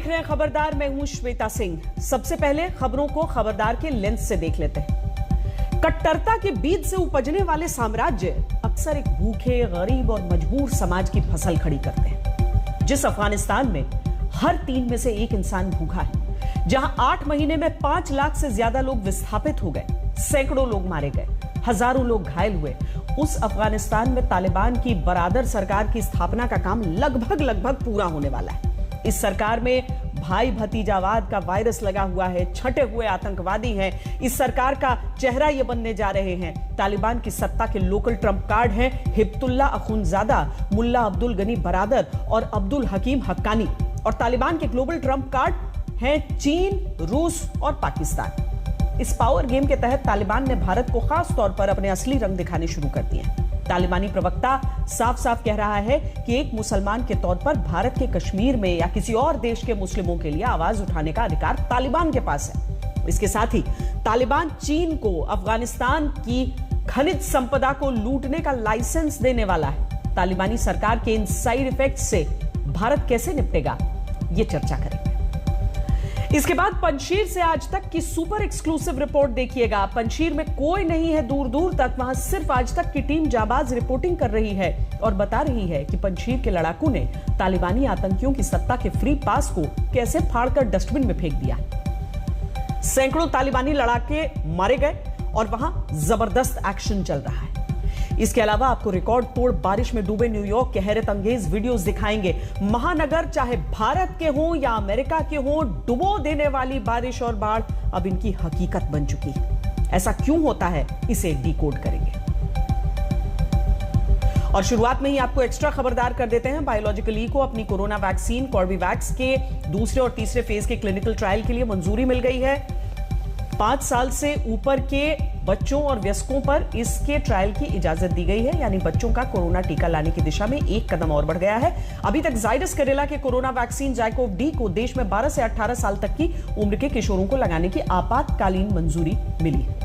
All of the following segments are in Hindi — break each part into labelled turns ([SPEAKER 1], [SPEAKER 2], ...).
[SPEAKER 1] देख रहे हैं खबरदार। मैं हूं श्वेता सिंह। सबसे पहले खबरों को खबरदार के लेंस से देख लेते हैं। कट्टरता के बीज से उपजने वाले साम्राज्य अक्सर एक भूखे, गरीब और मजबूर समाज की फसल खड़ी करते हैं। जिस अफगानिस्तान में हर 3 में से 1 इंसान भूखा है, जहां 8 महीने में 5 लाख से ज्यादा लोग विस्थापित हो गए, सैकड़ों लोग मारे गए, हजारों लोग घायल हुए, उस अफगानिस्तान में तालिबान की बरादर सरकार की स्थापना का काम लगभग पूरा होने वाला है। इस सरकार में भाई भतीजावाद का वायरस लगा हुआ है, छटे हुए आतंकवादी हैं। इस सरकार का चेहरा ये बनने जा रहे हैं। तालिबान की सत्ता के लोकल ट्रंप कार्ड हैं हिब्तुल्लाह अखुंज़ादा, मुल्ला अब्दुल गनी बरादर और अब्दुल हकीम हक्कानी। और तालिबान के ग्लोबल ट्रंप कार्ड हैं चीन, रूस और पाकिस्तान। इस पावर गेम के तहत तालिबान ने भारत को खास तौर पर अपने असली रंग दिखाने शुरू कर दिए हैं। तालिबानी प्रवक्ता साफ साफ कह रहा है कि एक मुसलमान के तौर पर भारत के कश्मीर में या किसी और देश के मुस्लिमों के लिए आवाज उठाने का अधिकार तालिबान के पास है। इसके साथ ही तालिबान चीन को अफगानिस्तान की खनिज संपदा को लूटने का लाइसेंस देने वाला है। तालिबानी सरकार के इन साइड इफेक्ट्स से भारत कैसे निपटेगा, ये चर्चा करेंगे। इसके बाद पंजशीर से आज तक की सुपर एक्सक्लूसिव रिपोर्ट देखिएगा। पंजशीर में कोई नहीं है दूर दूर तक, वहां सिर्फ आज तक की टीम जाबाज रिपोर्टिंग कर रही है और बता रही है कि पंजशीर के लड़ाकू ने तालिबानी आतंकियों की सत्ता के फ्री पास को कैसे फाड़कर डस्टबिन में फेंक दिया। सैकड़ों तालिबानी लड़ाके मारे गए और वहां जबरदस्त एक्शन चल रहा है। इसके अलावा आपको रिकॉर्ड तोड़ बारिश में डूबे न्यूयॉर्क के हैरत अंगेज वीडियोस दिखाएंगे। महानगर चाहे भारत के हों या अमेरिका के हों, डुबो देने वाली बारिश और बाढ़ अब इनकी हकीकत बन चुकी है। ऐसा क्यों होता है, इसे डिकोड करेंगे। और शुरुआत में ही आपको एक्स्ट्रा खबरदार कर देते हैं। बायोलॉजिकल ई को अपनी कोरोना वैक्सीन कॉर्बेवैक्स के दूसरे और तीसरे फेज के क्लिनिकल ट्रायल के लिए मंजूरी मिल गई है। 5 साल से ऊपर के बच्चों और वयस्कों पर इसके ट्रायल की इजाजत दी गई है, यानी बच्चों का कोरोना टीका लाने की दिशा में एक कदम और बढ़ गया है। अभी तक जाइडस कैडिला के कोरोना वैक्सीन जाइकोव डी को देश में 12 से 18 साल तक की उम्र के किशोरों को लगाने की आपातकालीन मंजूरी मिली है।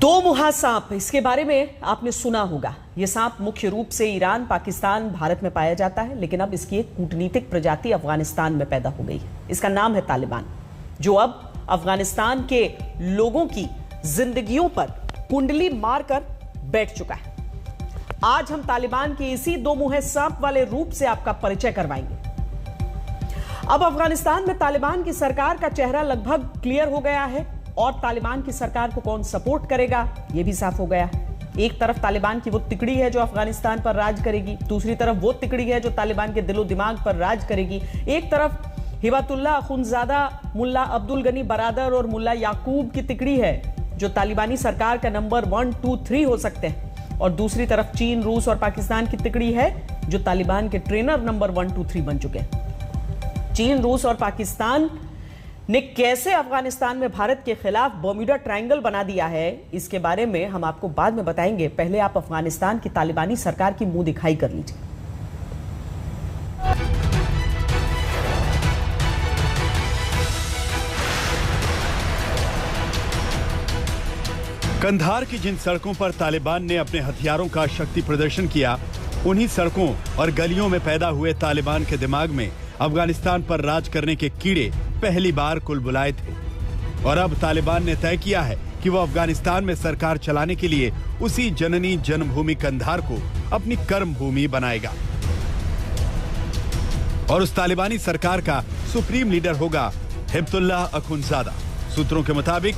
[SPEAKER 1] 2 मुहा सांप, इसके बारे में आपने सुना होगा। यह सांप मुख्य रूप से ईरान, पाकिस्तान, भारत में पाया जाता है, लेकिन अब इसकी एक कूटनीतिक प्रजाति अफगानिस्तान में पैदा हो गई है। इसका नाम है तालिबान, जो अब अफगानिस्तान के लोगों की जिंदगियों पर कुंडली मारकर बैठ चुका है। आज हम तालिबान के इसी 2 मुहे सांप वाले रूप से आपका परिचय करवाएंगे। अब अफगानिस्तान में तालिबान की सरकार का चेहरा लगभग क्लियर हो गया है और तालिबान की सरकार को कौन सपोर्ट करेगा, यह भी साफ हो गया है। एक तरफ तालिबान की वो तिकड़ी है जो अफगानिस्तान पर राज करेगी, दूसरी तरफ वो तिकड़ी है जो तालिबान के दिलो दिमाग पर राज करेगी। एक तरफ हिब्तुल्लाह अखुंज़ादा, मुल्ला अब्दुल गनी बरादर और मुल्ला याकूब की तिकड़ी है जो तालिबानी सरकार का नंबर 1, 2, 3 हो सकते हैं, और दूसरी तरफ चीन, रूस और पाकिस्तान की तिकड़ी है जो तालिबान के ट्रेनर नंबर 1, 2, 3 बन चुके हैं। चीन, रूस और पाकिस्तान ने कैसे अफगानिस्तान में भारत के खिलाफ बर्म्यूडा ट्रायंगल बना दिया है, इसके बारे में हम आपको बाद में बताएंगे। पहले आप अफगानिस्तान की तालिबानी सरकार की मुंह दिखाई कर लीजिए।
[SPEAKER 2] कंधार की जिन सड़कों पर तालिबान ने अपने हथियारों का शक्ति प्रदर्शन किया, उन्हीं सड़कों और गलियों में पैदा हुए तालिबान के दिमाग में अफगानिस्तान पर राज करने के कीड़े पहली बार कुलबुलाए थे। और अब तालिबान ने तय किया है कि वो अफगानिस्तान में सरकार चलाने के लिए उसी जननी जन्मभूमि कंधार को अपनी कर्म भूमि बनाएगा। और उस तालिबानी सरकार का सुप्रीम लीडर होगा हिब्तुल्लाह अखुंज़ादा। सूत्रों के मुताबिक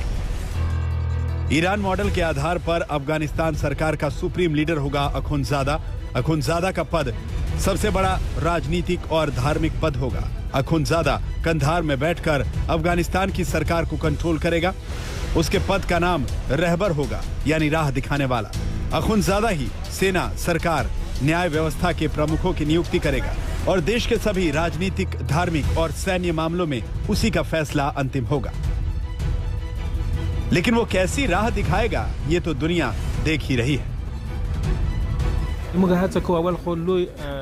[SPEAKER 2] ईरान मॉडल के आधार पर अफगानिस्तान सरकार का सुप्रीम लीडर होगा अखुंज़ादा। अखुंज़ादा का पद सबसे बड़ा राजनीतिक और धार्मिक पद होगा। अखुंज़ादा कंधार में बैठकर अफगानिस्तान की सरकार को कंट्रोल करेगा। उसके पद का नाम रहबर होगा, यानी राह दिखाने वाला। अखुंज़ादा ही सेना, सरकार, न्याय व्यवस्था के प्रमुखों की नियुक्ति करेगा और देश के सभी राजनीतिक, धार्मिक और सैन्य मामलों में उसी का फैसला अंतिम होगा। लेकिन वो कैसी राह दिखाएगा, ये तो दुनिया देख ही रही है।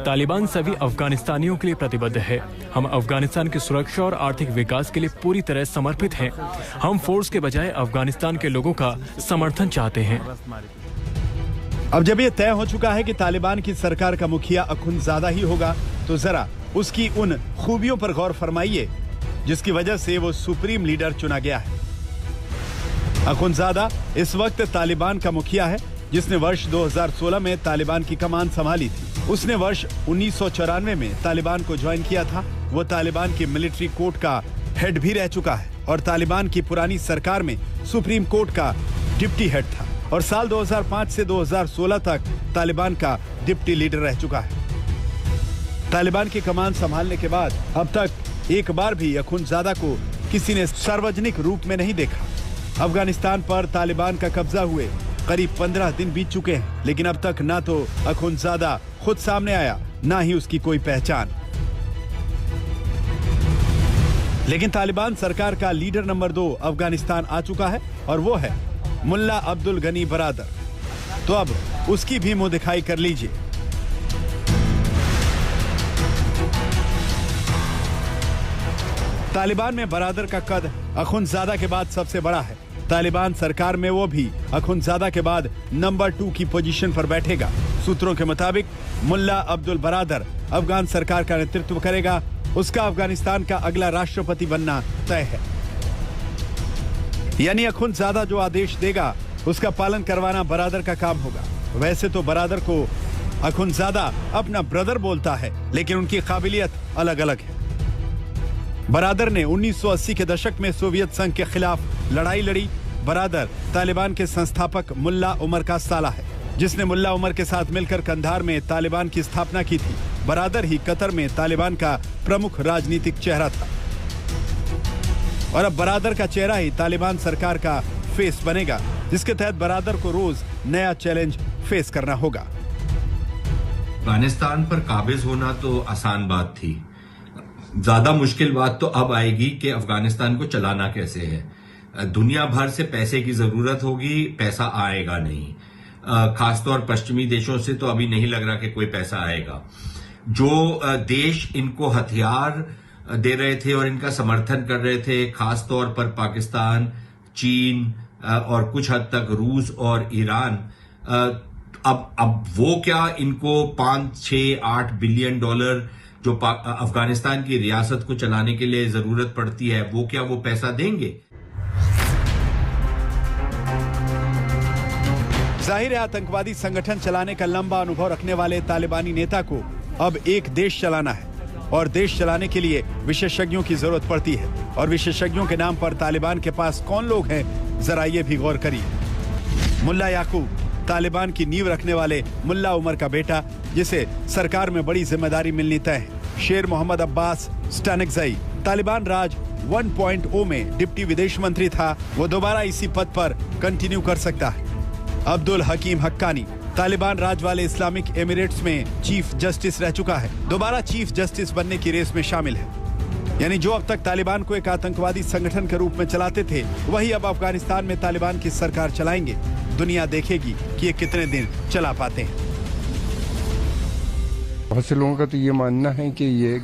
[SPEAKER 3] तालिबान सभी अफगानिस्तानियों के लिए प्रतिबद्ध है। हम अफगानिस्तान की सुरक्षा और आर्थिक विकास के लिए पूरी तरह समर्पित हैं। हम फोर्स के बजाय अफगानिस्तान के लोगों का समर्थन चाहते हैं।
[SPEAKER 2] अब जब ये तय हो चुका है कि तालिबान की सरकार का मुखिया अखुंज़ादा ही होगा, तो जरा उसकी उन खूबियों पर गौर फरमाइए जिसकी वजह से वो सुप्रीम लीडर चुना गया है। अखुंज़ादा इस वक्त तालिबान का मुखिया है, जिसने वर्ष 2016 में तालिबान की कमान संभाली थी। उसने वर्ष 1994 में तालिबान को ज्वाइन किया था। वो तालिबान की मिलिट्री कोर्ट का हेड भी रह चुका है और तालिबान की पुरानी सरकार में सुप्रीम कोर्ट का डिप्टी हेड था और साल 2005 से 2016 तक तालिबान का डिप्टी लीडर रह चुका है। तालिबान की कमान संभालने के बाद अब तक एक बार भी अखुंज़ादा को किसी ने सार्वजनिक रूप में नहीं देखा। अफगानिस्तान पर तालिबान का कब्जा हुए करीब 15 दिन बीत चुके हैं, लेकिन अब तक ना तो अखुंज़ादा खुद सामने आया, ना ही उसकी कोई पहचान। लेकिन तालिबान सरकार का लीडर नंबर 2 अफगानिस्तान आ चुका है और वो है मुल्ला अब्दुल गनी बरादर। तो अब उसकी भी मुंह दिखाई कर लीजिए। तालिबान में बरादर का कद अखुंज़ादा के बाद सबसे बड़ा है। तालिबान सरकार में वो भी अखुंज़ादा के बाद नंबर 2 की पोजीशन पर बैठेगा। सूत्रों के मुताबिक मुल्ला अब्दुल बरादर अफगान सरकार का नेतृत्व करेगा। उसका अफगानिस्तान का अगला राष्ट्रपति बनना तय है। यानी अखुंज़ादा जो आदेश देगा उसका पालन करवाना बरादर का काम होगा। वैसे तो बरादर को अखुंज़ादा अपना ब्रदर बोलता है, लेकिन उनकी काबिलियत अलग अलग है। बरादर ने 1980 के दशक में सोवियत संघ के खिलाफ लड़ाई लड़ी। बरादर तालिबान के संस्थापक मुल्ला उमर का साला है, जिसने मुल्ला उमर के साथ मिलकर कंधार में तालिबान की स्थापना की थी। बरादर ही कतर में तालिबान का प्रमुख राजनीतिक चेहरा था और अब बरादर का चेहरा ही तालिबान सरकार का फेस बनेगा, जिसके तहत बरादर को रोज नया चैलेंज फेस करना होगा।
[SPEAKER 4] अफगानिस्तान पर काबिज होना तो आसान बात थी, ज्यादा मुश्किल बात तो अब आएगी कि अफगानिस्तान को चलाना कैसे है। दुनिया भर से पैसे की जरूरत होगी, पैसा आएगा नहीं। खासतौर पश्चिमी देशों से तो अभी नहीं लग रहा कि कोई पैसा आएगा। जो देश इनको हथियार दे रहे थे और इनका समर्थन कर रहे थे, खासतौर पर पाकिस्तान, चीन और कुछ हद तक रूस और ईरान, अब वो क्या इनको 5, 6, 8 बिलियन डॉलर जो अफगानिस्तान की रियासत को चलाने के लिए जरूरत पड़ती है, वो क्या वो पैसा देंगे?
[SPEAKER 2] जाहिर है आतंकवादी संगठन चलाने का लंबा अनुभव रखने वाले तालिबानी नेता को अब एक देश चलाना है और देश चलाने के लिए विशेषज्ञों की जरूरत पड़ती है। और विशेषज्ञों के नाम पर तालिबान के पास कौन लोग हैं, जरा ये भी गौर करिए। मुल्ला याकूब, तालिबान की नींव रखने वाले मुल्ला उमर का बेटा, जिसे सरकार में बड़ी जिम्मेदारी मिलनी तय है। शेर मोहम्मद अब्बास स्टानिकज़ई तालिबान राज 1.0 में डिप्टी विदेश मंत्री था, वो दोबारा इसी पद पर कंटिन्यू कर सकता है। अब्दुल हकीम हक्कानी तालिबान राज वाले इस्लामिक एमिरेट्स में चीफ जस्टिस रह चुका है, दोबारा चीफ जस्टिस बनने की रेस में शामिल है। यानी जो अब तक तालिबान को एक आतंकवादी संगठन के रूप में चलाते थे, वही अब अफगानिस्तान में तालिबान की सरकार चलाएंगे। दुनिया देखेगी कि ये कितने दिन चला पाते हैं।
[SPEAKER 5] बहुत से लोगों का तो ये मानना है कि ये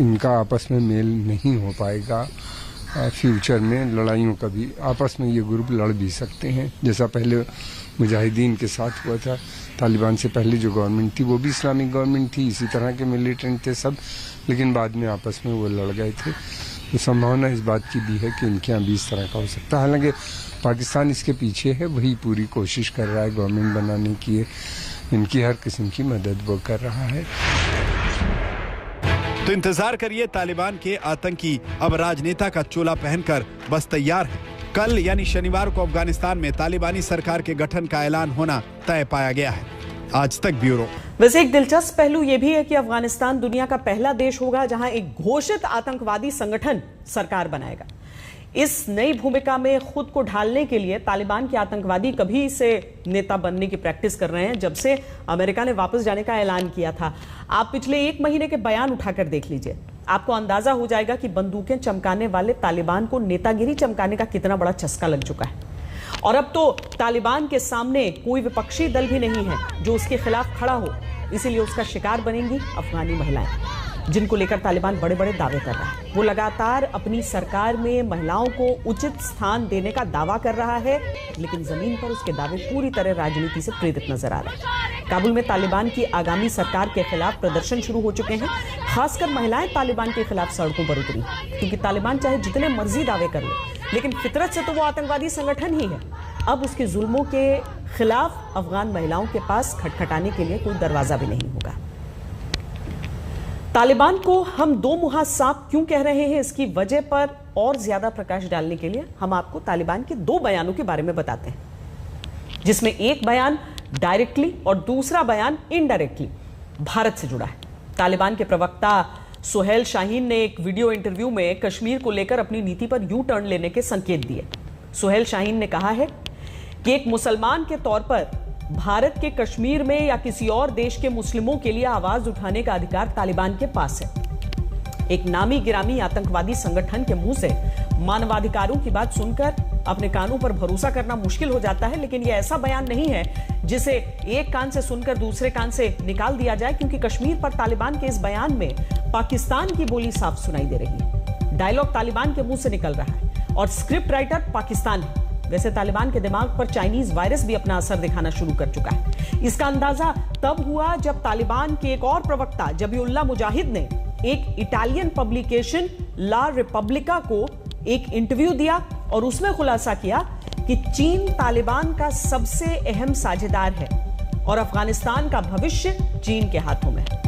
[SPEAKER 5] इनका आपस में मेल नहीं हो पाएगा। फ्यूचर में लड़ाइयों का भी आपस में ये ग्रुप लड़ भी सकते हैं, जैसा पहले मुजाहिदीन के साथ हुआ था। तालिबान से पहले जो गवर्नमेंट थी वो भी इस्लामिक गवर्नमेंट थी, इसी तरह के मिलिटेंट थे सब, लेकिन बाद में आपस में वो लड़ गए थे। तो संभावना इस बात की भी है कि इनके यहाँ भी इस तरह का हो सकता है। हालांकि पाकिस्तान इसके पीछे है, वही पूरी कोशिश कर रहा है गवर्नमेंट बनाने की, इनकी हर किस्म की मदद वो कर रहा है।
[SPEAKER 2] तो इंतजार करिए, तालिबान के आतंकी अब राजनेता का चोला पहनकर बस तैयार है। कल यानी शनिवार को अफगानिस्तान में तालिबानी सरकार के गठन का ऐलान होना तय पाया गया है। आज तक ब्यूरो।
[SPEAKER 1] वैसे एक दिलचस्प पहलू यह भी है कि अफगानिस्तान दुनिया का पहला देश होगा जहां एक घोषित आतंकवादी संगठन सरकार बनाएगा। इस नई भूमिका में खुद को ढालने के लिए तालिबान के आतंकवादी कभी से नेता बनने की प्रैक्टिस कर रहे हैं, जब से अमेरिका ने वापस जाने का ऐलान किया था। आप पिछले 1 महीने के बयान उठाकर देख लीजिए, आपको अंदाजा हो जाएगा कि बंदूकें चमकाने वाले तालिबान को नेतागिरी चमकाने का कितना बड़ा चस्का लग चुका है। और अब तो तालिबान के सामने कोई विपक्षी दल भी नहीं है जो उसके खिलाफ खड़ा हो, इसीलिए उसका शिकार बनेंगी अफगानी महिलाएं। जिनको लेकर तालिबान बड़े बड़े दावे कर रहा है। वो लगातार अपनी सरकार में महिलाओं को उचित स्थान देने का दावा कर रहा है, लेकिन जमीन पर उसके दावे पूरी तरह राजनीति से प्रेरित नजर आ रहे हैं। काबुल में तालिबान की आगामी सरकार के खिलाफ प्रदर्शन शुरू हो चुके हैं। खासकर महिलाएं तालिबान के खिलाफ सड़कों पर उतरी, क्योंकि तालिबान चाहे जितने मर्जी दावे कर ले, लेकिन फितरत से तो वो आतंकवादी संगठन ही है। अब उसके जुल्मों के खिलाफ अफगान महिलाओं के पास खटखटाने के लिए कोई दरवाजा भी नहीं होगा। तालिबान को हम दो मुहा सांप क्यों कह रहे हैं, इसकी वजह पर और ज्यादा प्रकाश डालने के लिए हम आपको तालिबान के दो बयानों के बारे में बताते हैं, जिसमें एक बयान डायरेक्टली और दूसरा बयान इनडायरेक्टली भारत से जुड़ा है। तालिबान के प्रवक्ता सुहेल शाहीन ने एक वीडियो इंटरव्यू में कश्मीर को लेकर अपनी नीति पर यू टर्न लेने के संकेत दिए। सुहेल शाहीन ने कहा है कि एक मुसलमान के तौर पर भारत के कश्मीर में या किसी और देश के मुस्लिमों के लिए आवाज उठाने का अधिकार तालिबान के पास है। एक नामी गिरामी आतंकवादी संगठन के मुंह से मानवाधिकारों की बात सुनकर अपने कानों पर भरोसा करना मुश्किल हो जाता है, लेकिन यह ऐसा बयान नहीं है जिसे एक कान से सुनकर दूसरे कान से निकाल दिया जाए, क्योंकि कश्मीर पर तालिबान के इस बयान में पाकिस्तान की बोली साफ सुनाई दे रही है। डायलॉग तालिबान के मुंह से निकल रहा है और स्क्रिप्ट राइटर पाकिस्तान है। वैसे तालिबान के दिमाग पर चाइनीज वायरस भी अपना असर दिखाना शुरू कर चुका है। इसका अंदाजा तब हुआ जब तालिबान के एक और प्रवक्ता जबीउल्लाह मुजाहिद ने एक इटालियन पब्लिकेशन ला रिपब्लिका को एक इंटरव्यू दिया और उसमें खुलासा किया कि चीन तालिबान का सबसे अहम साझेदार है और अफगानिस्तान का भविष्य चीन के हाथों में है।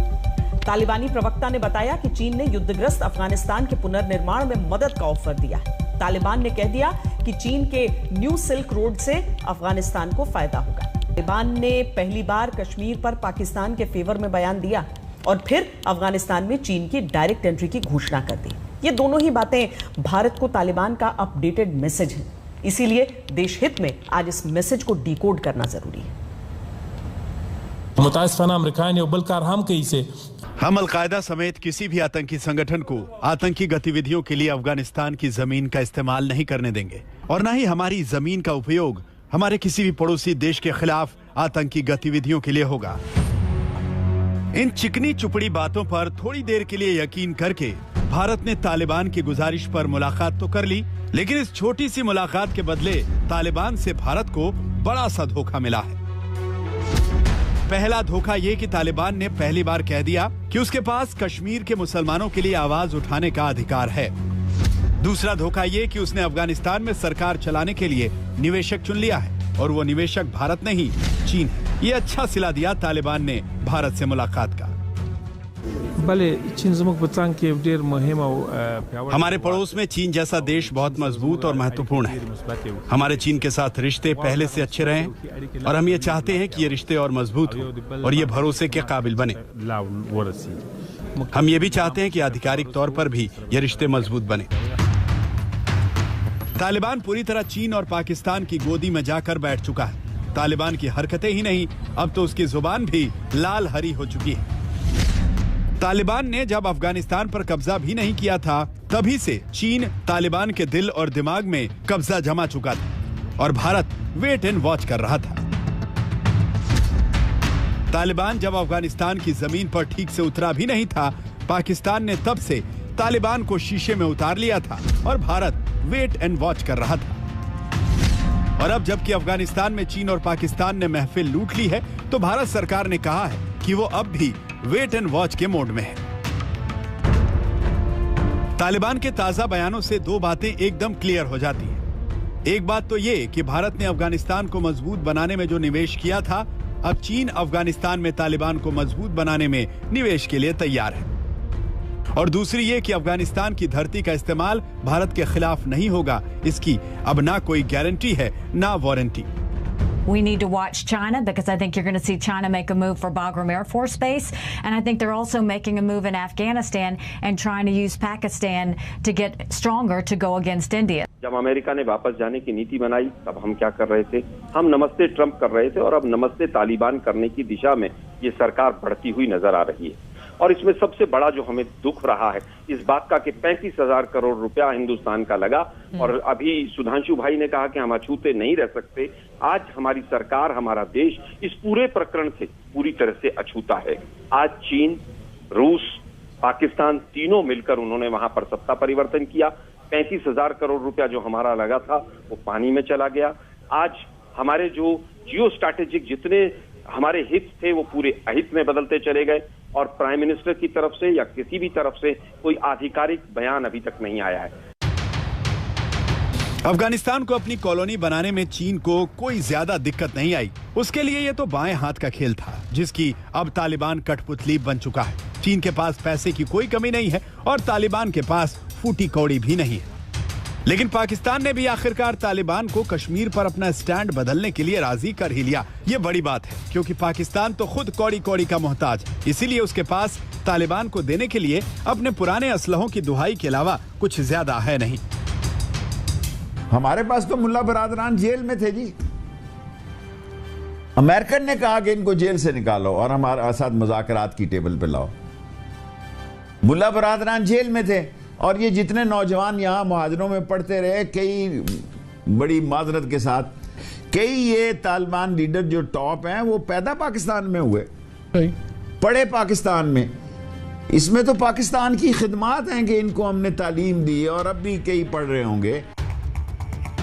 [SPEAKER 1] तालिबानी प्रवक्ता ने बताया कि चीन ने युद्धग्रस्त अफगानिस्तान के पुनर्निर्माण में मदद का ऑफर दिया है। तालिबान ने कह दिया कि चीन के न्यू सिल्क रोड से अफगानिस्तान को फायदा होगा। तालिबान ने पहली बार कश्मीर पर पाकिस्तान के फेवर में बयान दिया और फिर अफगानिस्तान में चीन की डायरेक्ट एंट्री की घोषणा कर दी। ये दोनों ही बातें भारत को तालिबान का अपडेटेड मैसेज है, इसीलिए देश हित में आज इस मैसेज को डिकोड करना जरूरी है।
[SPEAKER 2] हम अलकायदा समेत किसी भी आतंकी संगठन को आतंकी गतिविधियों के लिए अफगानिस्तान की जमीन का इस्तेमाल नहीं करने देंगे और न ही हमारी जमीन का उपयोग हमारे किसी भी पड़ोसी देश के खिलाफ आतंकी गतिविधियों के लिए होगा। इन चिकनी चुपड़ी बातों पर थोड़ी देर के लिए यकीन करके भारत ने तालिबान की गुजारिश पर मुलाकात तो कर ली, लेकिन इस छोटी सी मुलाकात के बदले तालिबान से भारत को बड़ा सा धोखा मिला है। पहला धोखा ये कि तालिबान ने पहली बार कह दिया कि उसके पास कश्मीर के मुसलमानों के लिए आवाज उठाने का अधिकार है। दूसरा धोखा ये कि उसने अफगानिस्तान में सरकार चलाने के लिए निवेशक चुन लिया है और वो निवेशक भारत नहीं चीन है। ये अच्छा सिला दिया तालिबान ने भारत से मुलाकात का। हमारे पड़ोस में चीन जैसा देश बहुत मजबूत और महत्वपूर्ण है। हमारे चीन के साथ रिश्ते पहले से अच्छे रहे और हम ये चाहते हैं कि ये रिश्ते और मजबूत हो और ये भरोसे के काबिल बने। हम ये भी चाहते हैं कि आधिकारिक तौर पर भी ये रिश्ते मजबूत बने। तालिबान पूरी तरह चीन और पाकिस्तान की गोदी में जाकर बैठ चुका है। तालिबान की हरकतें ही नहीं, अब तो उसकी जुबान भी लाल हरी हो चुकी है। तालिबान ने जब अफगानिस्तान पर कब्जा भी नहीं किया था, तभी से चीन तालिबान के दिल और दिमाग में कब्जा जमा चुका था और भारत वेट एंड वॉच कर रहा था। तालिबान जब अफगानिस्तान की जमीन पर ठीक से उतरा भी नहीं था, पाकिस्तान ने तब से तालिबान को शीशे में उतार लिया था और भारत वेट एंड वॉच कर रहा था। और अब जबकि अफगानिस्तान में चीन और पाकिस्तान ने महफिल लूट ली है, तो भारत सरकार ने कहा है कि वो अब भी वेट एंड वॉच के मोड में है। तालिबान के ताजा बयानों से दो बातें एकदम क्लियर हो जाती हैं। एक बात तो ये कि भारत ने अफगानिस्तान को मजबूत बनाने में जो निवेश किया था, अब चीन अफगानिस्तान में तालिबान को मजबूत बनाने में निवेश के लिए तैयार है। और दूसरी ये कि अफगानिस्तान की धरती का इस्तेमाल भारत के खिलाफ नहीं होगा, इसकी अब ना कोई गारंटी है ना warranty.
[SPEAKER 6] We need to watch China because I think you're going to see China make a move for Bagram Air Force Base, and I think they're also making a move in Afghanistan and trying to use Pakistan to get stronger to go against India.
[SPEAKER 7] जब अमेरिका ने वापस जाने की नीति बनाई, तब हम क्या कर रहे थे? हम नमस्ते ट्रंप कर रहे थे और अब नमस्ते तालिबान करने की दिशा में ये सरकार बढ़ती हुई नजर आ रही है। और इसमें सबसे बड़ा जो हमें दुख रहा है इस बात का कि 35,000 करोड़ रुपया हिंदुस्तान का लगा और अभी सुधांशु भाई ने कहा कि हम अछूते नहीं रह सकते। आज हमारी सरकार, हमारा देश इस पूरे प्रकरण से पूरी तरह से अछूता है। आज चीन, रूस, पाकिस्तान तीनों मिलकर उन्होंने वहां पर सत्ता परिवर्तन किया। 35,000 करोड़ रुपया जो हमारा लगा था वो पानी में चला गया। आज हमारे जो जियो स्ट्रैटेजिक जितने हमारे हित थे वो पूरे अहित में बदलते चले गए, और प्राइम मिनिस्टर की तरफ से या किसी भी तरफ से कोई आधिकारिक बयान अभी तक नहीं आया है।
[SPEAKER 2] अफगानिस्तान को अपनी कॉलोनी बनाने में चीन को कोई ज्यादा दिक्कत नहीं आई। उसके लिए ये तो बाएं हाथ का खेल था, जिसकी अब तालिबान कठपुतली बन चुका है। चीन के पास पैसे की कोई कमी नहीं है और तालिबान के पास फूटी कौड़ी भी नहीं है। लेकिन पाकिस्तान ने भी आखिरकार तालिबान को कश्मीर पर अपना स्टैंड बदलने के लिए राजी कर ही लिया। ये बड़ी बात है, क्योंकि पाकिस्तान तो खुद कौड़ी कौड़ी का मोहताज है। इसीलिए उसके पास तालिबान को देने के लिए अपने पुराने असलहों की दुहाई के अलावा कुछ ज्यादा है नहीं।
[SPEAKER 8] हमारे पास तो मुल्ला बरादरान जेल में थे जी। अमेरिकन ने कहा कि इनको जेल से निकालो और हमारे साथ मुज़ाकरात की टेबल पे लाओ। मुल्ला बरादरान जेल में थे और ये जितने नौजवान यहाँ मुहाजिरों में पढ़ते रहे, कई बड़ी माजरत के साथ, कई ये तालिबान लीडर जो टॉप हैं वो पैदा पाकिस्तान में हुए, पढ़े पाकिस्तान में। इसमें तो पाकिस्तान की खिदमात हैं कि इनको हमने तालीम दी और अब भी कई पढ़ रहे होंगे।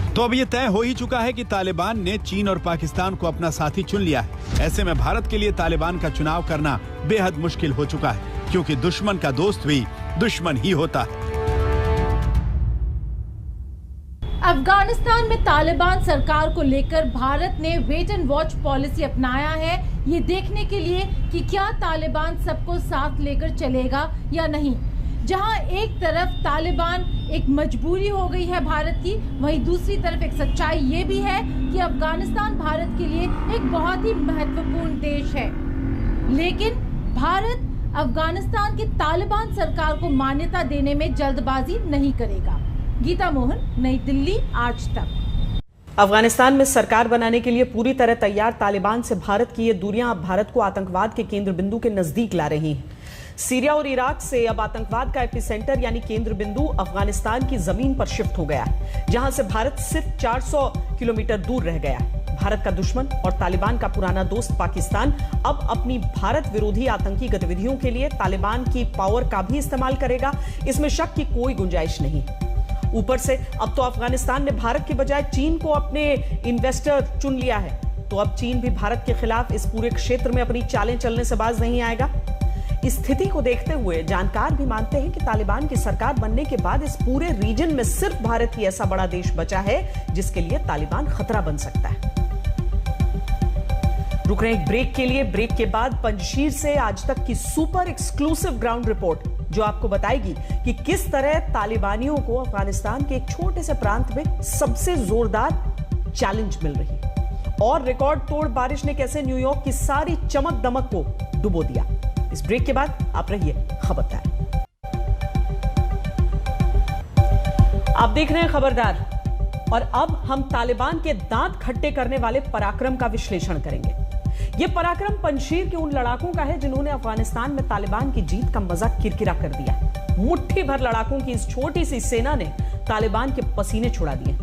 [SPEAKER 2] तो अब ये तय हो ही चुका है कि तालिबान ने चीन और पाकिस्तान को अपना साथी चुन लिया है। ऐसे में भारत के लिए तालिबान का चुनाव करना बेहद मुश्किल हो चुका है, क्योंकि दुश्मन का दोस्त भी दुश्मन ही होता है।
[SPEAKER 9] अफगानिस्तान में तालिबान सरकार को लेकर भारत ने वेट एंड वॉच पॉलिसी अपनाया है, ये देखने के लिए कि क्या तालिबान सबको साथ लेकर चलेगा या नहीं। जहां एक तरफ तालिबान एक मजबूरी हो गई है भारत की, वहीं दूसरी तरफ एक सच्चाई ये भी है कि अफगानिस्तान भारत के लिए एक बहुत ही महत्वपूर्ण देश है। लेकिन भारत अफगानिस्तान की तालिबान सरकार को मान्यता देने में जल्दबाजी नहीं करेगा। गीता मोहन, नई दिल्ली, आज तक।
[SPEAKER 1] अफगानिस्तान में सरकार बनाने के लिए पूरी तरह तैयार तालिबान से भारत की ये दूरियां अब भारत को आतंकवाद के केंद्र बिंदु के नजदीक ला रही हैं। सीरिया और इराक से अब आतंकवाद का एपिसेंटर यानी केंद्र बिंदु अफगानिस्तान की जमीन पर शिफ्ट हो गया है, जहां से भारत सिर्फ 400 किलोमीटर दूर रह गया है। भारत का दुश्मन और तालिबान का पुराना दोस्त पाकिस्तान अब अपनी भारत विरोधी आतंकी गतिविधियों के लिए तालिबान की पावर का भी इस्तेमाल करेगा, इसमें शक की कोई गुंजाइश नहीं। ऊपर से अब तो अफगानिस्तान ने भारत के बजाय चीन को अपने इन्वेस्टर चुन लिया है, तो अब चीन भी भारत के खिलाफ इस पूरे क्षेत्र में अपनी चालें चलने से बाज नहीं आएगा। इस स्थिति को देखते हुए जानकार भी मानते हैं कि तालिबान की सरकार बनने के बाद इस पूरे रीजन में सिर्फ भारत ही ऐसा बड़ा देश बचा है जिसके लिए तालिबान खतरा बन सकता है। रुक रहे एक ब्रेक के लिए। ब्रेक के बाद पंजशीर से आज तक की सुपर एक्सक्लूसिव ग्राउंड रिपोर्ट, जो आपको बताएगी कि किस तरह तालिबानियों को अफगानिस्तान के एक छोटे से प्रांत में सबसे जोरदार चैलेंज मिल रही है, और रिकॉर्ड तोड़ बारिश ने कैसे न्यूयॉर्क की सारी चमक दमक को डुबो दिया। इस ब्रेक के बाद आप रहिए खबरदार। आप देख रहे हैं खबरदार, और अब हम तालिबान के दांत खट्टे करने वाले पराक्रम का विश्लेषण करेंगे। यह पराक्रम पंजशीर के उन लड़ाकों का है जिन्होंने अफगानिस्तान में तालिबान की जीत का मजा किरकिरा कर दिया। मुट्ठी भर लड़ाकों की इस छोटी सी सेना ने तालिबान के पसीने छुड़ा दिए।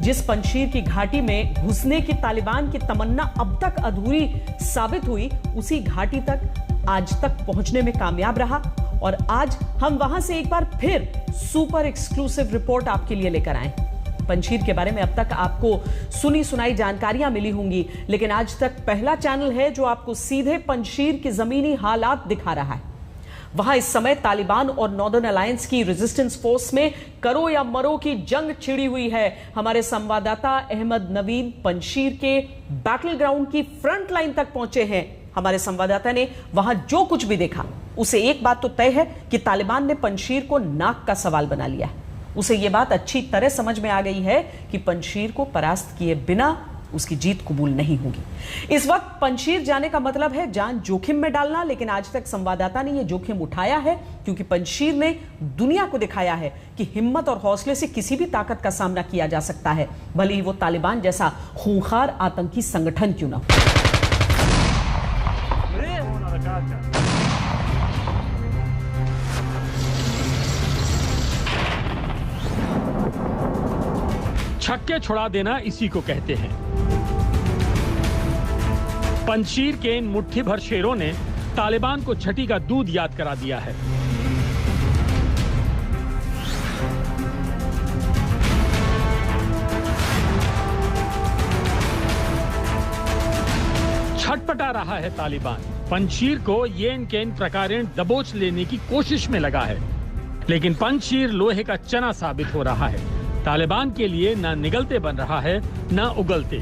[SPEAKER 1] जिस पंजशीर की घाटी में घुसने की तालिबान की तमन्ना अब तक अधूरी साबित हुई, उसी घाटी तक आज तक पहुंचने में कामयाब रहा, और आज हम वहां से एक बार फिर सुपर एक्सक्लूसिव रिपोर्ट आपके लिए लेकर आए। पंजशीर के बारे में अब तक आपको सुनी सुनाई जानकारियां मिली होंगी, लेकिन आज तक पहला चैनल है जो आपको सीधे पंजशीर की जमीनी हालात दिखा रहा है। वहां इस समय तालिबान और नॉर्दर्न अलायंस की रेजिस्टेंस फोर्स में करो या मरो की जंग छिड़ी हुई है। हमारे संवाददाता अहमद नवीन पंजशीर के बैटल ग्राउंड की फ्रंट लाइन तक पहुंचे हैं। हमारे संवाददाता ने वहां जो कुछ भी देखा, उसे एक बात तो तय है कि तालिबान ने पंजशीर को नाक का सवाल बना लिया है। उसे यह बात अच्छी तरह समझ में आ गई है कि पंजशीर को परास्त किए बिना उसकी जीत कबूल नहीं होगी। इस वक्त पंजशीर जाने का मतलब है जान जोखिम में डालना, लेकिन आज तक संवाददाता ने यह जोखिम उठाया है, क्योंकि पंजशीर ने दुनिया को दिखाया है कि हिम्मत और हौसले से किसी भी ताकत का सामना किया जा सकता है, भले ही वो तालिबान जैसा खूंखार आतंकी संगठन क्यों ना हो।
[SPEAKER 10] छक्के छुड़ा देना इसी को कहते हैं। पंजशीर के इन मुट्ठी भर शेरों ने तालिबान को छठी का दूध याद करा दिया है। क्या रहा है तालिबान? पंजशीर को ये इनके इन प्रकारेण दबोच लेने की कोशिश में लगा है, लेकिन पंजशीर लोहे का चना साबित हो रहा है। तालिबान के लिए न निगलते बन रहा है न उगलते।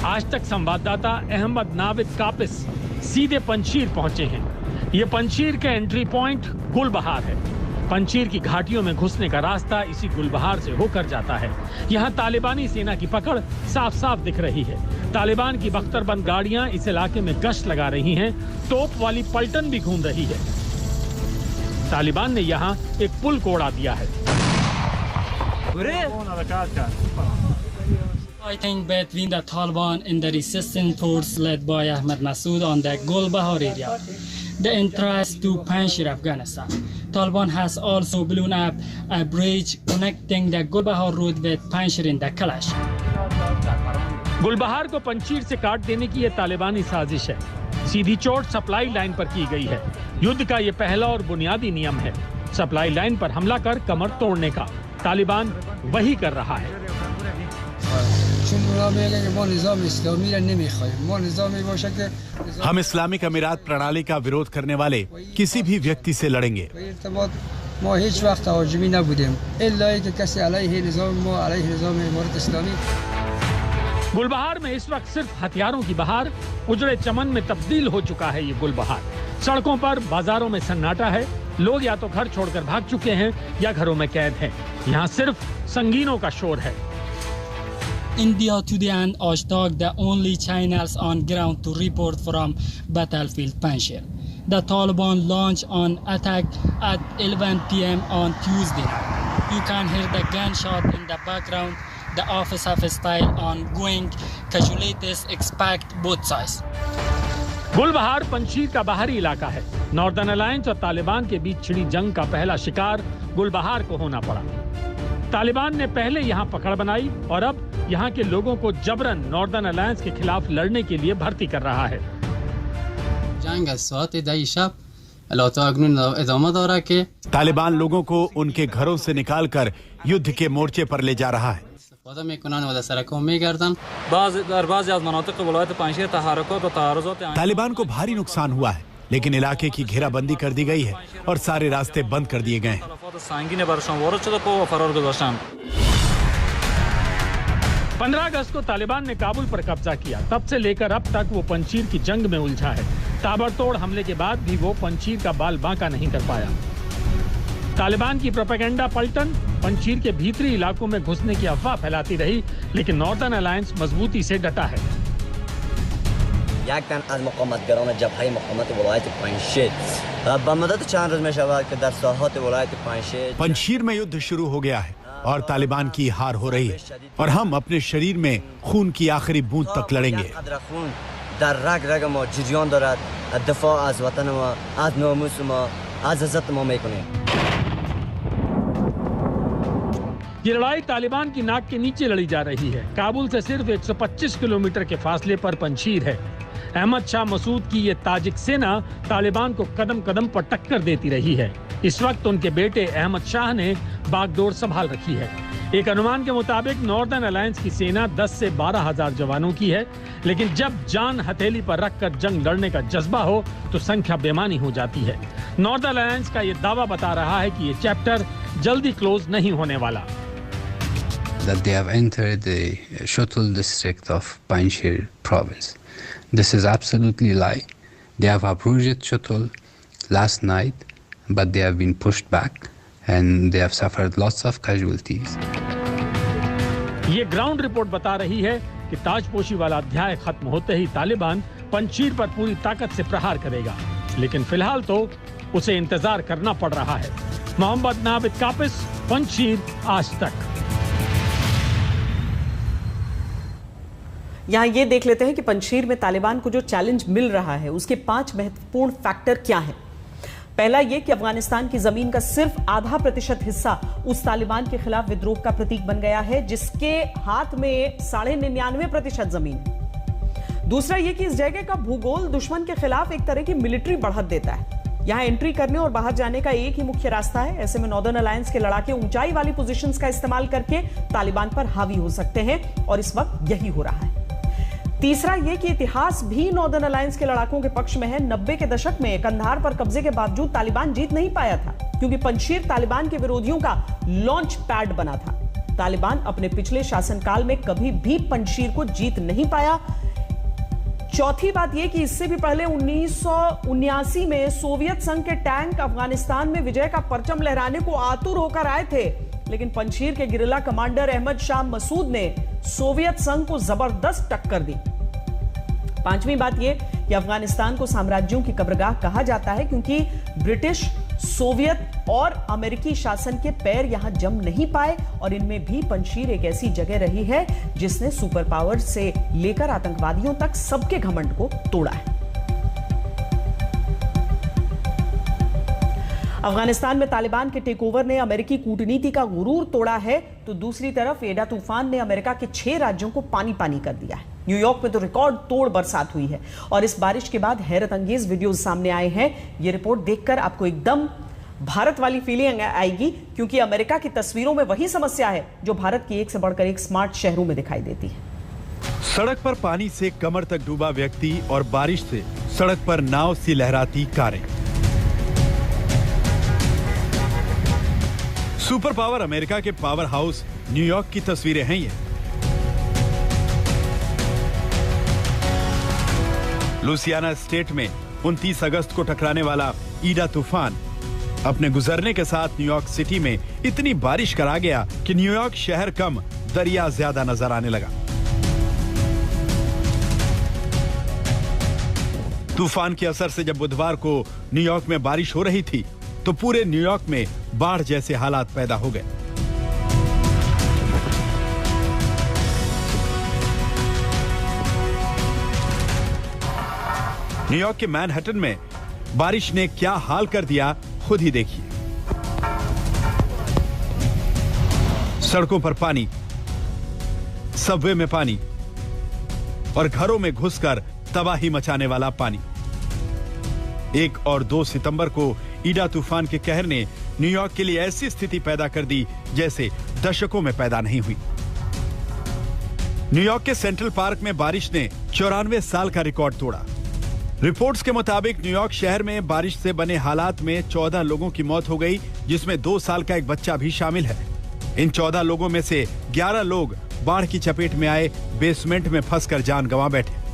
[SPEAKER 10] आज तक संवाददाता अहमद नाविद कापिस सीधे पंजशीर पहुंचे हैं। ये पंजशीर का एंट्री पॉइंट गुलबहार है। पंजशीर की घाटियों में घुसने का रास्ता इसी गुलबहार से होकर जाता है। यहाँ तालिबानी सेना की पकड़ साफ साफ दिख रही है। तालिबान की बख्तरबंद गाड़ियां इस इलाके में गश्त लगा रही हैं। तोप वाली पलटन भी घूम रही है। तालिबान ने यहाँ एक पुल को उड़ा दिया है।
[SPEAKER 11] I think between the Taliban and the resistance force led by Ahmad Massoud on the Gulbahar area, the entrance to Panjshir, Afghanistan. Taliban has also blown up a bridge connecting the Gulbahar road with Panjshir in the Kalash.
[SPEAKER 10] गुलबहार को पंजशीर से काट देने की ये तालिबानी साजिश है। सीधी चोट सप्लाई लाइन पर की गई है। युद्ध का ये पहला और बुनियादी नियम है, सप्लाई लाइन पर हमला कर कमर तोड़ने का। तालिबान वही कर रहा है।
[SPEAKER 2] हम इस्लामिक अमीरात प्रणाली का विरोध करने वाले किसी भी व्यक्ति से लड़ेंगे।
[SPEAKER 10] गुलबहार में इस वक्त सिर्फ हथियारों की बहार, उजड़े चमन में तब्दील हो चुका है ये गुलबहार। सड़कों पर, बाजारों में सन्नाटा है। लोग या तो घर छोड़कर भाग चुके हैं या घरों में कैद हैं। यहाँ सिर्फ संगीनों का शोर है।
[SPEAKER 11] India Today and Ashdaq, the only channels on ground to report from battlefield Panjshir. The Taliban launched an attack at 11 p.m. on Tuesday. You can hear the gunshot in the background. The office have style ongoing. Casualties expect both sides.
[SPEAKER 10] गुलबहार पंजशीर का बाहरी इलाका है। नॉर्दर्न अलायंस और तालिबान के बीच छिड़ी जंग का पहला शिकार गुलबहार को होना पड़ा। तालिबान ने पहले यहाँ पकड़ बनाई और अब यहाँ के लोगों को जबरन नॉर्दर्न अलायंस के खिलाफ लड़ने के लिए भर्ती कर रहा है।
[SPEAKER 2] तालिबान लोगों को उनके घरों से निकालकर युद्ध के मोर्चे पर ले जा रहा है। तालिबान को भारी नुकसान हुआ है, लेकिन इलाके की घेराबंदी कर दी गई है और सारे रास्ते बंद कर दिए गए हैं।
[SPEAKER 10] 15 अगस्त को तालिबान ने काबुल पर कब्जा किया। तब से लेकर अब तक वो पंजशीर की जंग में उलझा है। ताबड़तोड़ हमले के बाद भी वो पंजशीर का बाल बांका नहीं कर पाया। तालिबान की प्रोपेगेंडा पलटन पंजशीर के भीतरी इलाकों में घुसने की अफवाह फैलाती रही, लेकिन नॉर्दर्न अलायंस मजबूती से डटा है।
[SPEAKER 2] पंजशीर में युद्ध शुरू हो गया है और तालिबान की हार हो रही है और हम अपने शरीर में खून की आखिरी बूंद तक लड़ेंगे।
[SPEAKER 10] ये लड़ाई तालिबान की नाक के नीचे लड़ी जा रही है। काबुल से सिर्फ 125 किलोमीटर के फासले पर पंजशीर है। अहमद शाह मसूद की ये ताजिक सेना तालिबान को कदम कदम पर टक्कर देती रही है। इस वक्त उनके बेटे अहमद शाह ने बागडोर संभाल रखी है। एक अनुमान के मुताबिक नॉर्दर्न अलायंस की सेना 10 से 12,000 जवानों की है, लेकिन जब जान हथेली पर रखकर जंग लड़ने का जज्बा हो तो संख्या बेमानी हो जाती है। नॉर्दर्न अलायंस का ये दावा बता रहा है कि ये चैप्टर जल्दी क्लोज नहीं होने वाला।
[SPEAKER 12] That they have entered the Shotul district of Panjshir province. This is absolutely lie. They have approached Shotul last night, but they have been pushed back and they have suffered lots of casualties.
[SPEAKER 10] ये ग्राउंड रिपोर्ट बता रही है कि ताजपोशी वाला अध्याय खत्म होते ही तालिबान पंजशीर पर पूरी ताकत से प्रहार करेगा, लेकिन फिलहाल तो उसे इंतजार करना पड़ रहा है। मोहम्मद नाविद कापिस, पंजशीर, आज तक।
[SPEAKER 1] यहाँ ये देख लेते हैं कि पंजशीर में तालिबान को जो चैलेंज मिल रहा है उसके 5 महत्वपूर्ण फैक्टर क्या हैं। पहला ये कि अफगानिस्तान की जमीन का सिर्फ 0.5% हिस्सा उस तालिबान के खिलाफ विद्रोह का प्रतीक बन गया है जिसके हाथ में 99.5% जमीन है। दूसरा ये कि इस जगह का भूगोल दुश्मन के खिलाफ एक तरह की मिलिट्री बढ़त देता है। यहाँ एंट्री करने और बाहर जाने का एक ही मुख्य रास्ता है। ऐसे में नॉर्दर्न अलायंस के लड़ाके ऊंचाई वाली पोजीशंस का इस्तेमाल करके तालिबान पर हावी हो सकते हैं और इस वक्त यही हो रहा है। तीसरा ये कि इतिहास भी नॉर्दर्न अलायंस के लड़ाकों के पक्ष में है। 90 के दशक में कंधार पर कब्जे के बावजूद तालिबान जीत नहीं पाया था, क्योंकि पंजशीर तालिबान के विरोधियों का लॉन्च पैड बना था। तालिबान अपने पिछले शासनकाल में कभी भी पंजशीर को जीत नहीं पाया। चौथी बात यह कि इससे भी पहले 1979 में सोवियत संघ के टैंक अफगानिस्तान में विजय का परचम लहराने को आतुर होकर आए थे, लेकिन पंजशीर के गिरिल्ला कमांडर अहमद शाह मसूद ने सोवियत संघ को जबरदस्त टक्कर दी। पांचवी बात यह कि अफगानिस्तान को साम्राज्यों की कब्रगाह कहा जाता है, क्योंकि ब्रिटिश, सोवियत और अमेरिकी शासन के पैर यहां जम नहीं पाए, और इनमें भी पंजशीर एक ऐसी जगह रही है जिसने सुपर पावर से लेकर आतंकवादियों तक सबके घमंड को तोड़ा है। अफगानिस्तान में तालिबान के टेकओवर ने अमेरिकी कूटनीति का गुरूर तोड़ा है, तो दूसरी तरफ एडा तूफान ने अमेरिका के 6 राज्यों को पानी पानी कर दिया है। न्यूयॉर्क में तो रिकॉर्ड तोड़ बरसात हुई है, और इस बारिश के बाद हैरत अंगेज वीडियोस सामने आए हैं। यह रिपोर्ट देखकर आपको एकदम भारत वाली फीलिंग आएगी, क्योंकि अमेरिका की तस्वीरों में वही समस्या है जो भारत की एक से बढ़कर एक स्मार्ट शहरों में दिखाई देती है।
[SPEAKER 2] सड़क पर पानी से कमर तक डूबा व्यक्ति और बारिश से सड़क पर नाव सी लहराती कारें। सुपर पावर अमेरिका के पावर हाउस न्यूयॉर्क की तस्वीरें हैं ये। लुसियाना स्टेट में 29 अगस्त को टकराने वाला ईडा तूफान अपने गुजरने के साथ न्यूयॉर्क सिटी में इतनी बारिश करा गया कि न्यूयॉर्क शहर कम दरिया ज्यादा नजर आने लगा। तूफान के असर से जब बुधवार को न्यूयॉर्क में बारिश हो रही थी, तो पूरे न्यूयॉर्क में बाढ़ जैसे हालात पैदा हो गए। न्यूयॉर्क के मैनहट्टन में बारिश ने क्या हाल कर दिया, खुद ही देखिए। सड़कों पर पानी, सबवे में पानी और घरों में घुसकर तबाही मचाने वाला पानी। 1 और 2 सितंबर को ईडा तूफान के कहर ने न्यूयॉर्क के लिए ऐसी स्थिति पैदा कर दी जैसे दशकों में पैदा नहीं हुई। न्यूयॉर्क के सेंट्रल पार्क में बारिश ने 94 साल का रिकॉर्ड तोड़ा। रिपोर्ट्स के मुताबिक न्यूयॉर्क शहर में बारिश से बने हालात में 14 लोगों की मौत हो गई, जिसमें 2 साल का एक बच्चा भी शामिल है। इन 14 लोगों में से 11 लोग बाढ़ की चपेट में आए बेसमेंट में फंसकर जान गंवा बैठे।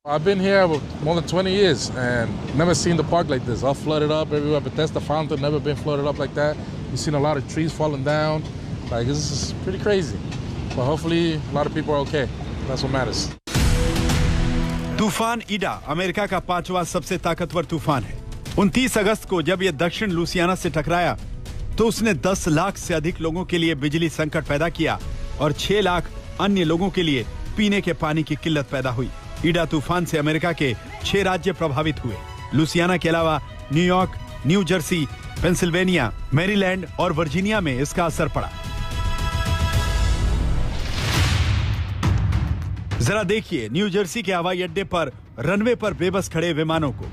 [SPEAKER 13] I've been here more than 20 years and never seen the park like this. All flooded up everywhere. Bethesda Fountain never been flooded up like that. You've seen a lot of trees falling down. Like, this is pretty crazy. But hopefully a lot of people are okay. That's what matters.
[SPEAKER 2] तूफान ईडा अमेरिका का 5वां सबसे ताकतवर तूफान है। 29 अगस्त को जब यह दक्षिण लुसियाना से टकराया, तो उसने 10 लाख से अधिक लोगों के लिए बिजली संकट पैदा किया और 6 लाख अन्य लोगों के लिए पीने के पानी की किल्लत पैदा हुई। ईडा तूफान से अमेरिका के 6 राज्य प्रभावित हुए। लुसियाना के अलावा New York, new Jersey, Pennsylvania, Maryland और वर्जीनिया में इसका असर पड़ा। जरा देखिए न्यू जर्सी के हवाई अड्डे पर रनवे पर बेबस खड़े विमानों को।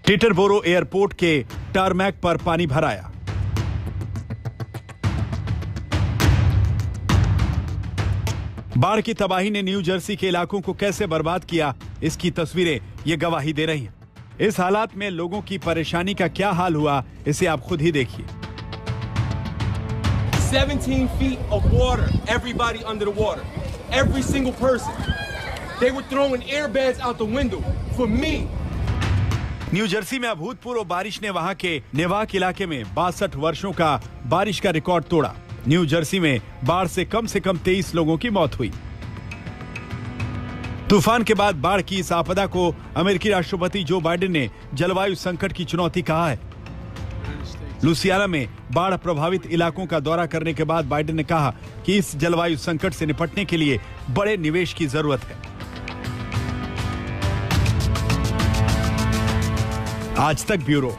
[SPEAKER 2] टीटरबोरो एयरपोर्ट के टारमैक पर पानी भर आया। बाढ़ की तबाही ने न्यू जर्सी के इलाकों को कैसे बर्बाद किया, इसकी तस्वीरें ये गवाही दे रही हैं। इस हालात में लोगों की परेशानी का क्या हाल हुआ, इसे आप खुद ही देखिए।
[SPEAKER 14] 17 feet of water, everybody under the water, every single person. They were throwing airbags out the window for me.
[SPEAKER 2] New Jersey में अभूतपूर्व बारिश ने वहां के नेवाक इलाके में 62 वर्षों का बारिश का रिकॉर्ड तोड़ा। न्यू जर्सी में बाढ़ से कम 23 लोगों की मौत हुई। तूफान के बाद बाढ़ की इस आपदा को अमेरिकी राष्ट्रपति जो बाइडेन ने जलवायु संकट की चुनौती कहा है। लुसियाना में बाढ़ प्रभावित इलाकों का दौरा करने के बाद बाइडेन ने कहा कि इस जलवायु संकट से निपटने के लिए बड़े निवेश की जरूरत है। आज तक ब्यूरो।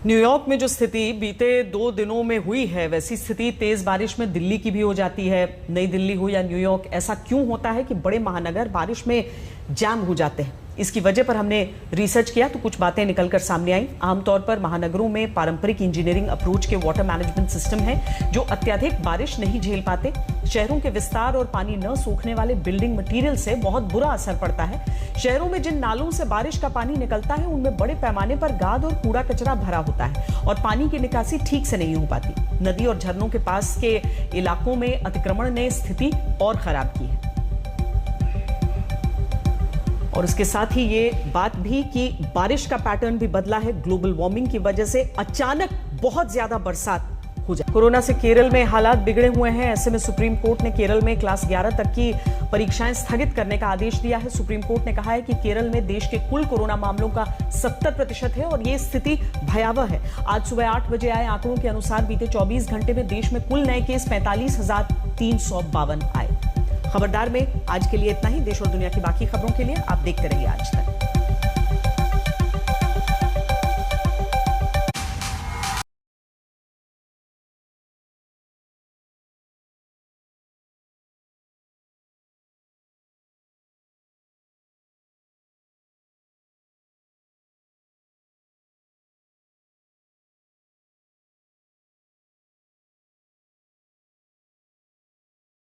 [SPEAKER 1] न्यूयॉर्क में जो स्थिति बीते 2 दिनों में हुई है, वैसी स्थिति तेज बारिश में दिल्ली की भी हो जाती है। नई दिल्ली हो या न्यूयॉर्क, ऐसा क्यों होता है कि बड़े महानगर बारिश में जैम हो जाते हैं। इसकी वजह पर हमने रिसर्च किया तो कुछ बातें निकलकर सामने आई। आमतौर पर महानगरों में पारंपरिक इंजीनियरिंग अप्रोच के वाटर मैनेजमेंट सिस्टम हैं जो अत्यधिक बारिश नहीं झेल पाते। शहरों के विस्तार और पानी न सूखने वाले बिल्डिंग मटेरियल से बहुत बुरा असर पड़ता है। शहरों में जिन नालों से बारिश का पानी निकलता है उनमें बड़े पैमाने पर गाद और कूड़ा कचरा भरा होता है और पानी की निकासी ठीक से नहीं हो पाती। नदी और झरनों के पास के इलाकों में अतिक्रमण ने स्थिति और खराब की है। और इसके साथ ही ये बात भी कि बारिश का पैटर्न भी बदला है। ग्लोबल वार्मिंग की वजह से अचानक बहुत ज्यादा बरसात हो जाए। कोरोना से केरल में हालात बिगड़े हुए हैं। ऐसे में सुप्रीम कोर्ट ने केरल में क्लास 11 तक की परीक्षाएं स्थगित करने का आदेश दिया है। सुप्रीम कोर्ट ने कहा है कि केरल में देश के कुल कोरोना मामलों का 70% है और ये स्थिति भयावह है। आज सुबह 8 बजे आए आंकड़ों के अनुसार बीते 24 घंटे में देश में कुल नए केस 45,352 आए। खबरदार में आज के लिए इतना ही। देश और दुनिया की बाकी खबरों के लिए आप देखते रहिए आज तक।